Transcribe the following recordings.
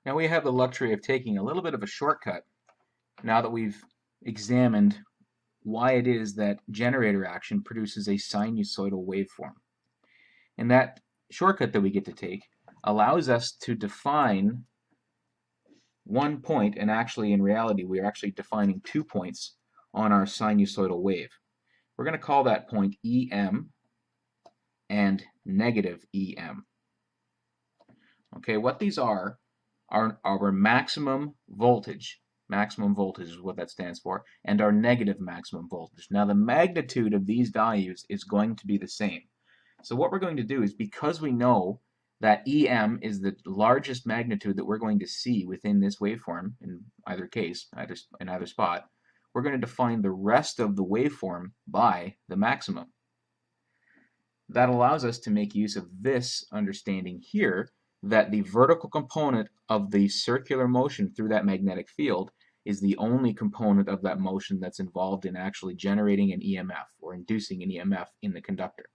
Now we have the luxury of taking a little bit of a shortcut now that we've examined why it is that generator action produces a sinusoidal waveform. And that shortcut that we get to take allows us to define one point, and actually in reality we are actually defining 2 points on our sinusoidal wave. We're going to call that point EM and negative EM. Okay, what these are our maximum voltage. Maximum voltage is what that stands for, and our negative maximum voltage. Now the magnitude of these values is going to be the same. So what we're going to do is, because we know that EM is the largest magnitude that we're going to see within this waveform, in either case, in either spot, we're going to define the rest of the waveform by the maximum. That allows us to make use of this understanding here, that the vertical component of the circular motion through that magnetic field is the only component of that motion that's involved in actually generating an EMF or inducing an EMF in the conductor.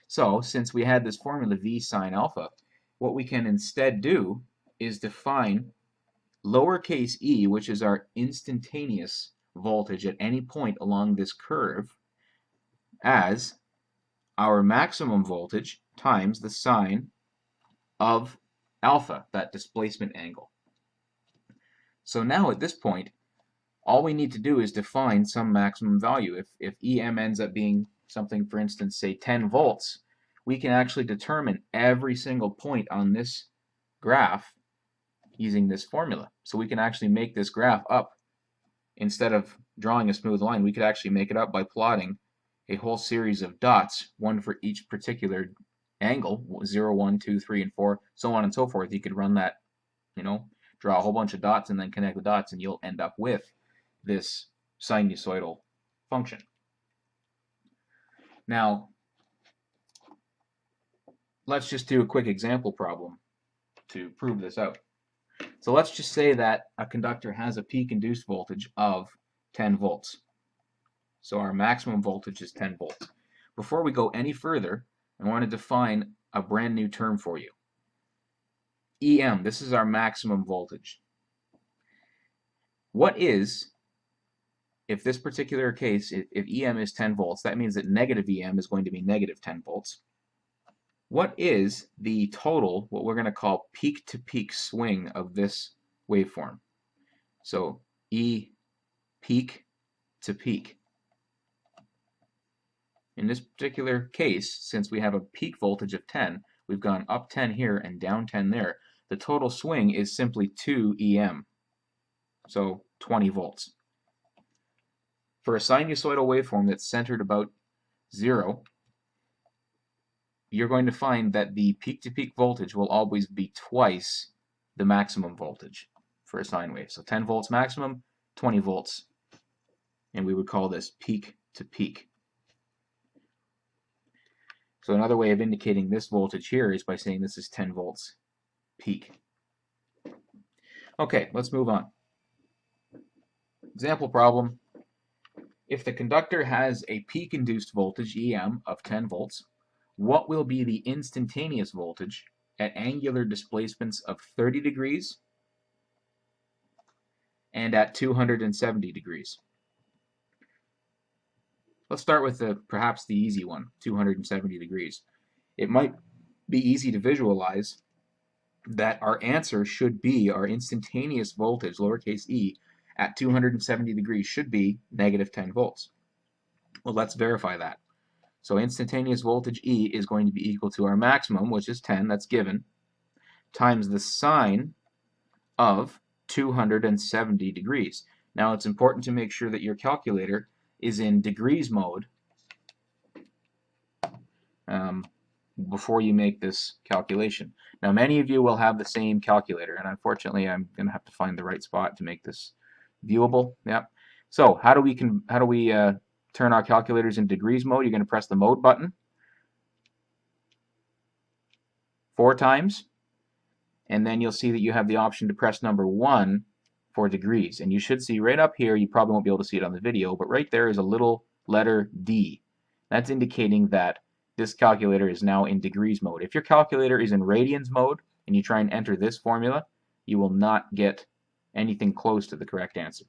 So since we had this formula V sine alpha, what we can instead do is define lowercase e, which is our instantaneous voltage at any point along this curve, as our maximum voltage times the sine of alpha, that displacement angle. So now at this point, all we need to do is define some maximum value. If EM ends up being something, for instance, say 10 volts, we can actually determine every single point on this graph using this formula. So we can actually make this graph up. Instead of drawing a smooth line, we could actually make it up by plotting a whole series of dots, one for each particular angle, 0, 1, 2, 3, and 4, so on and so forth. You could run that, draw a whole bunch of dots and then connect the dots, and you'll end up with this sinusoidal function. Now, let's just do a quick example problem to prove this out. So let's just say that a conductor has a peak induced voltage of 10 volts. So our maximum voltage is 10 volts. Before we go any further, I want to define a brand new term for you. EM, this is our maximum voltage. What is, if this particular case, if EM is 10 volts, that means that negative EM is going to be negative 10 volts. What is the total, what we're going to call peak-to-peak swing of this waveform? So E peak to peak. In this particular case, since we have a peak voltage of 10, we've gone up 10 here and down 10 there. The total swing is simply 2 EM, so 20 volts. For a sinusoidal waveform that's centered about 0, you're going to find that the peak-to-peak voltage will always be twice the maximum voltage for a sine wave. So 10 volts maximum, 20 volts, and we would call this peak-to-peak. So another way of indicating this voltage here is by saying this is 10 volts peak. Okay, let's move on. Example problem. If the conductor has a peak-induced voltage, EM, of 10 volts, what will be the instantaneous voltage at angular displacements of 30 degrees and at 270 degrees? Let's start with perhaps the easy one, 270 degrees. It might be easy to visualize that our answer should be, our instantaneous voltage, lowercase e, at 270 degrees should be negative 10 volts. Well, let's verify that. So instantaneous voltage E is going to be equal to our maximum, which is 10, that's given, times the sine of 270 degrees. Now it's important to make sure that your calculator is in degrees mode before you make this calculation. Now many of you will have the same calculator, and unfortunately I'm going to have to find the right spot to make this viewable. Yep. So how do we turn our calculators in degrees mode? You're going to press the mode button 4 times, and then you'll see that you have the option to press number 1 for degrees. And you should see right up here, you probably won't be able to see it on the video, but right there is a little letter D. That's indicating that this calculator is now in degrees mode. If your calculator is in radians mode and you try and enter this formula, you will not get anything close to the correct answer.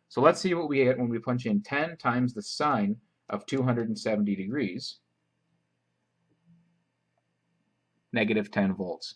So let's see what we get when we punch in 10 times the sine of 270 degrees, negative 10 volts.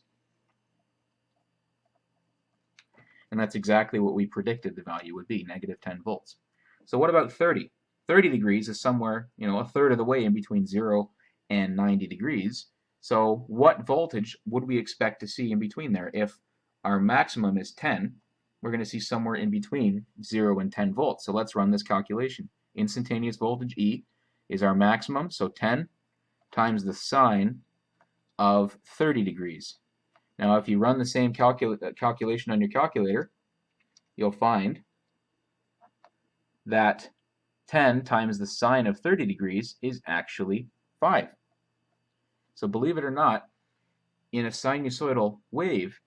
And that's exactly what we predicted the value would be, negative 10 volts. So what about 30? 30 degrees is somewhere, a third of the way in between 0 and 90 degrees. So what voltage would we expect to see in between there? If our maximum is 10, we're going to see somewhere in between 0 and 10 volts. So let's run this calculation. Instantaneous voltage, E, is our maximum, so 10 times the sine of 30 degrees. Now, if you run the same calculation on your calculator, you'll find that 10 times the sine of 30 degrees is actually 5. So believe it or not, in a sinusoidal wave,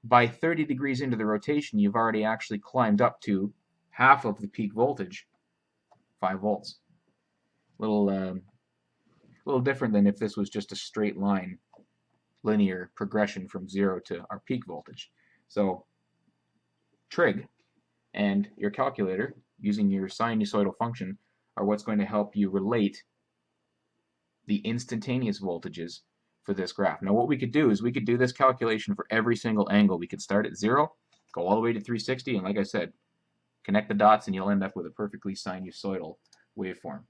by 30 degrees into the rotation, you've already actually climbed up to half of the peak voltage, 5 volts. A little different than if this was just a straight line, linear progression from 0 to our peak voltage. So trig and your calculator, using your sinusoidal function, are what's going to help you relate the instantaneous voltages for this graph. Now what we could do is we could do this calculation for every single angle. We could start at 0, go all the way to 360, and like I said, connect the dots and you'll end up with a perfectly sinusoidal waveform.